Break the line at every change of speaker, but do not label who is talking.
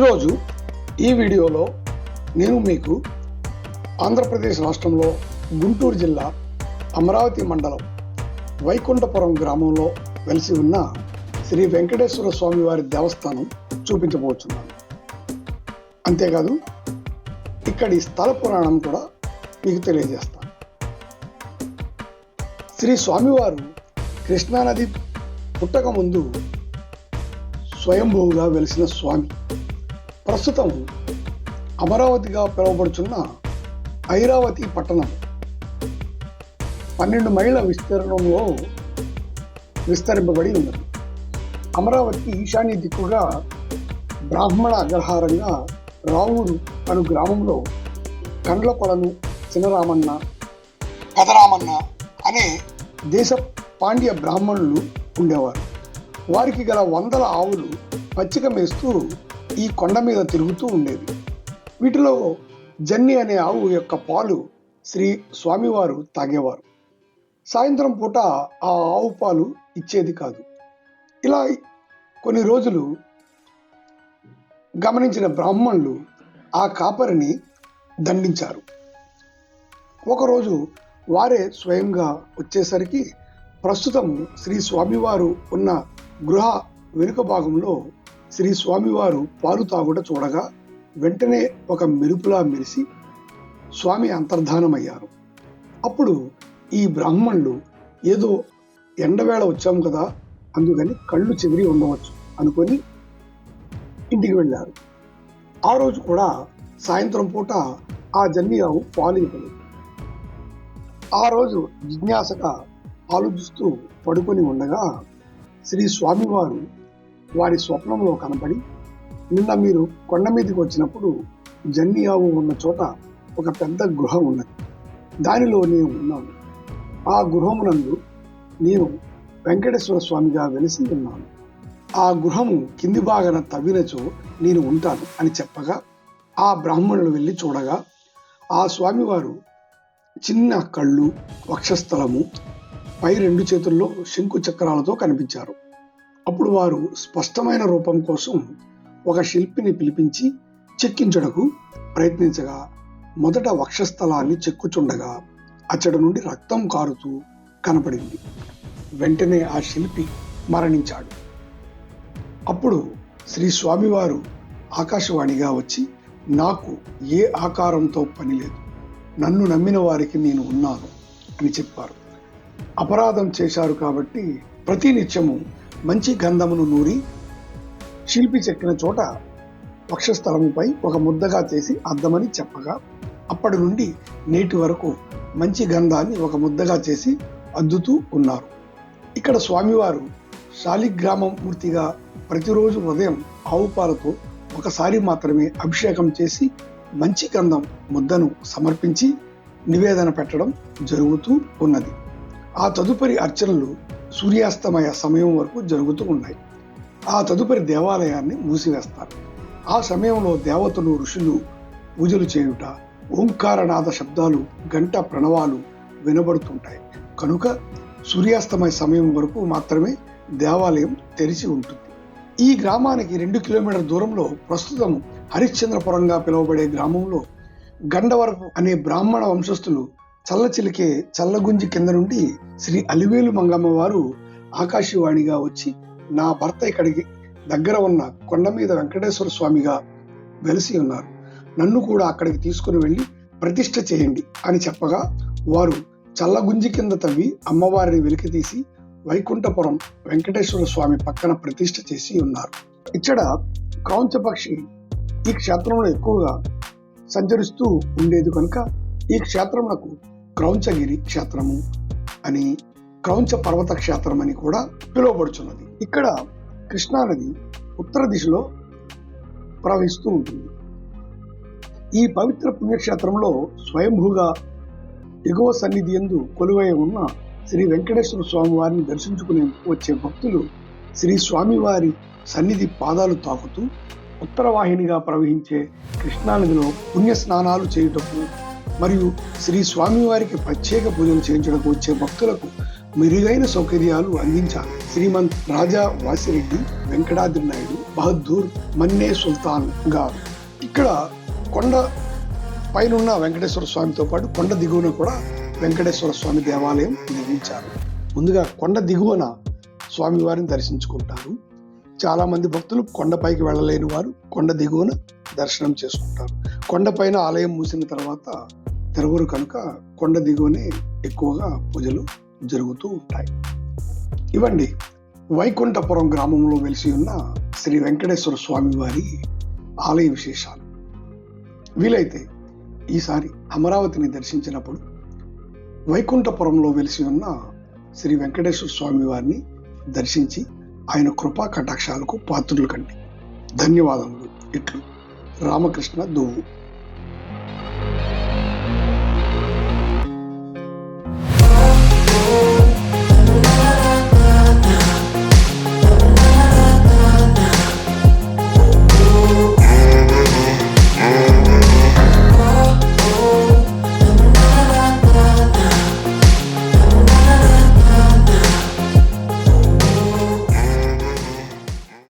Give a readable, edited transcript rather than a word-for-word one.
ఈరోజు ఈ వీడియోలో నేను మీకు ఆంధ్రప్రదేశ్ రాష్ట్రంలో గుంటూరు జిల్లా అమరావతి మండలం వైకుంఠపురం గ్రామంలో వెలిసి ఉన్న శ్రీ వెంకటేశ్వర స్వామి వారి దేవస్థానం చూపించబోతున్నాను. అంతేకాదు ఇక్కడి స్థల పురాణం కూడా మీకు తెలియజేస్తాను. శ్రీ స్వామివారు కృష్ణానది పుట్టక ముందు స్వయంభూగా వెలిసిన స్వామి. ప్రస్తుతం అమరావతిగా పిలువబడుచున్న ఐరావతి పట్టణం 12 మైళ్ళ విస్తీర్ణంలో విస్తరింపబడి ఉన్నది. అమరావతి ఈశాన్య దిక్కుగా బ్రాహ్మణ అగ్రహారంగా రావూరు అను గ్రామంలో కండ్లకొలను చినరామన్న, పెదరామన్న అనే దేశ పాండ్య బ్రాహ్మణులు ఉండేవారు. వారికి గల 100 ఆవులు పచ్చిక మేస్తూ ఈ కొండ మీద తిరుగుతూ ఉండేవి. వీటిలో జన్ని అనే ఆవు యొక్క పాలు శ్రీ స్వామివారు తాగేవారు. సాయంత్రం పూట ఆ ఆవు పాలు ఇచ్చేది కాదు. ఇలా కొన్ని రోజులు గమనించిన బ్రాహ్మణులు ఆ కాపరిని దండించారు. ఒకరోజు వారే స్వయంగా వచ్చేసరికి ప్రస్తుతం శ్రీ స్వామివారు ఉన్న గృహ వెనుక భాగంలో శ్రీ స్వామివారు పాలు తాగుట చూడగా వెంటనే ఒక మెరుపులా మెరిసి స్వామి అంతర్ధానమయ్యారు. అప్పుడు ఈ బ్రాహ్మణులు ఏదో ఎండవేళ వచ్చాము కదా, అందుకని కళ్ళు చెదిరి ఉండవచ్చు అనుకొని ఇంటికి వెళ్ళారు. ఆ రోజు కూడా సాయంత్రం పూట ఆ జన్ని ఆవు పాలు ఇవ్వలేదు. ఆ రోజు జిజ్ఞాసగా ఆలోచిస్తూ పడుకొని ఉండగా శ్రీ స్వామివారు వారి స్వప్నంలో కనపడి, నిన్న మీరు కొండ మీదకి వచ్చినప్పుడు జన్ని ఆవు ఉన్న చోట ఒక పెద్ద గృహ ఉన్నది, దానిలో నేను ఉన్నాను. ఆ గృహమునందు నేను వెంకటేశ్వర స్వామిగా వెలిసి ఉన్నాను. ఆ గృహము కింది భాగాన తవ్వినచో నేను ఉంటాను అని చెప్పగా ఆ బ్రాహ్మణులు వెళ్ళి చూడగా ఆ స్వామివారు చిన్న కళ్ళు, వక్షస్థలము, పై 2 చేతుల్లో శంకు చక్రాలతో కనిపించారు. అప్పుడు వారు స్పష్టమైన రూపం కోసం ఒక శిల్పిని పిలిపించి చెక్కించుటకు ప్రయత్నించగా మొదట వక్షస్థలాన్ని చెక్కుచుండగా అచ్చడి నుండి రక్తం కారుతూ కనపడింది. వెంటనే ఆ శిల్పి మరణించాడు. అప్పుడు శ్రీ స్వామివారు ఆకాశవాణిగా వచ్చి, నాకు ఏ ఆకారంతో పని లేదు, నన్ను నమ్మిన వారికి నేను ఉన్నాను అని చెప్పారు. అపరాధం చేశారు కాబట్టి ప్రతి నిత్యము మంచి గంధమును నూరి శిల్పి చెక్కిన చోట వక్షస్థలముపై ఒక ముద్దగా చేసి అద్దమని చెప్పగా అప్పటి నుండి నేటి వరకు మంచి గంధాన్ని ఒక ముద్దగా చేసి అద్దుతూ ఉన్నారు. ఇక్కడ స్వామివారు శాలిగ్రామం మూర్తిగా ప్రతిరోజు ఉదయం ఆవు పాలతో ఒకసారి మాత్రమే అభిషేకం చేసి మంచి గంధం ముద్దను సమర్పించి నివేదన పెట్టడం జరుగుతూ ఉన్నది. ఆ తదుపరి అర్చనలు సూర్యాస్తమయ సమయం వరకు జరుగుతూ ఉన్నాయి. ఆ తదుపరి దేవాలయాన్ని మూసివేస్తారు. ఆ సమయంలో దేవతలు, ఋషులు పూజలు చేయుట, ఓంకారనాద శబ్దాలు, గంట ప్రణవాలు వినబడుతుంటాయి. కనుక సూర్యాస్తమయ సమయం వరకు మాత్రమే దేవాలయం తెరిచి ఉంటుంది. ఈ గ్రామానికి 2 కిలోమీటర్ల దూరంలో ప్రస్తుతం హరిశ్చంద్రపురంగా పిలువబడే గ్రామంలో గండవరపు అనే బ్రాహ్మణ వంశస్థులు చల్లచిలికే చల్లగుంజి కింద నుండి శ్రీ అలివేలు మంగమ్మ వారు ఆకాశవాణిగా వచ్చి, నా భర్త ఇక్కడికి దగ్గర ఉన్న కొండ మీద వెంకటేశ్వర స్వామిగా వెలిసి ఉన్నారు, నన్ను కూడా అక్కడికి తీసుకుని వెళ్ళి ప్రతిష్ఠ చేయండి అని చెప్పగా వారు చల్లగుంజి కింద తవ్వి అమ్మవారిని వెలికితీసి వైకుంఠపురం వెంకటేశ్వర స్వామి పక్కన ప్రతిష్ఠ చేసి ఉన్నారు. ఇక్కడ క్రౌంచ పక్షి ఈ క్షేత్రంలో ఎక్కువగా సంచరిస్తూ ఉండేది కనుక ఈ క్షేత్రమునకు క్రౌంచగిరి క్షేత్రము అని, క్రౌంచ పర్వత క్షేత్రం అని కూడా పిలువబడుచున్నది. ఇక్కడ కృష్ణానది ఉత్తర దిశలో ప్రవహిస్తూ ఉంటుంది. ఈ పవిత్ర పుణ్యక్షేత్రంలో స్వయంభూగా ఎగువ సన్నిధి యందు కొలువై ఉన్న శ్రీ వెంకటేశ్వర స్వామి వారిని దర్శించుకునే వచ్చే భక్తులు శ్రీ స్వామివారి సన్నిధి పాదాలు తాకుతూ ఉత్తర వాహినిగా ప్రవహించే కృష్ణానదిలో పుణ్య స్నానాలు చేయుటకు మరియు శ్రీ స్వామివారికి ప్రత్యేక పూజలు చేయించడానికి వచ్చే భక్తులకు మెరుగైన సౌకర్యాలు అందించాలి. శ్రీమంత్ రాజా వాసిరెడ్డి వెంకటాద్రి నాయుడు బహదూర్ మన్నే సుల్తాన్ గారు ఇక్కడ కొండ పైనున్న వెంకటేశ్వర స్వామితో పాటు కొండ దిగువన కూడా వెంకటేశ్వర స్వామి దేవాలయం నిర్మించారు. ముందుగా కొండ దిగువన స్వామివారిని దర్శించుకుంటారు. చాలా మంది భక్తులు కొండపైకి వెళ్ళలేని వారు కొండ దిగువన దర్శనం చేసుకుంటారు. కొండపైన ఆలయం మూసిన తర్వాత తెరవరు కనుక కొండ దిగువనే ఎక్కువగా పూజలు జరుగుతూ ఉంటాయి. ఇవండి వైకుంఠపురం గ్రామంలో వెలిసి ఉన్న శ్రీ వెంకటేశ్వర స్వామి వారి ఆలయ విశేషాలు. వీలైతే ఈసారి అమరావతిని దర్శించినప్పుడు వైకుంఠపురంలో వెలిసి ఉన్న శ్రీ వెంకటేశ్వర స్వామి వారిని దర్శించి ఆయన కృపా కటాక్షాలకు పాత్రులు కండి. ధన్యవాదములు. ఇట్లు రామకృష్ణ దువ్వు.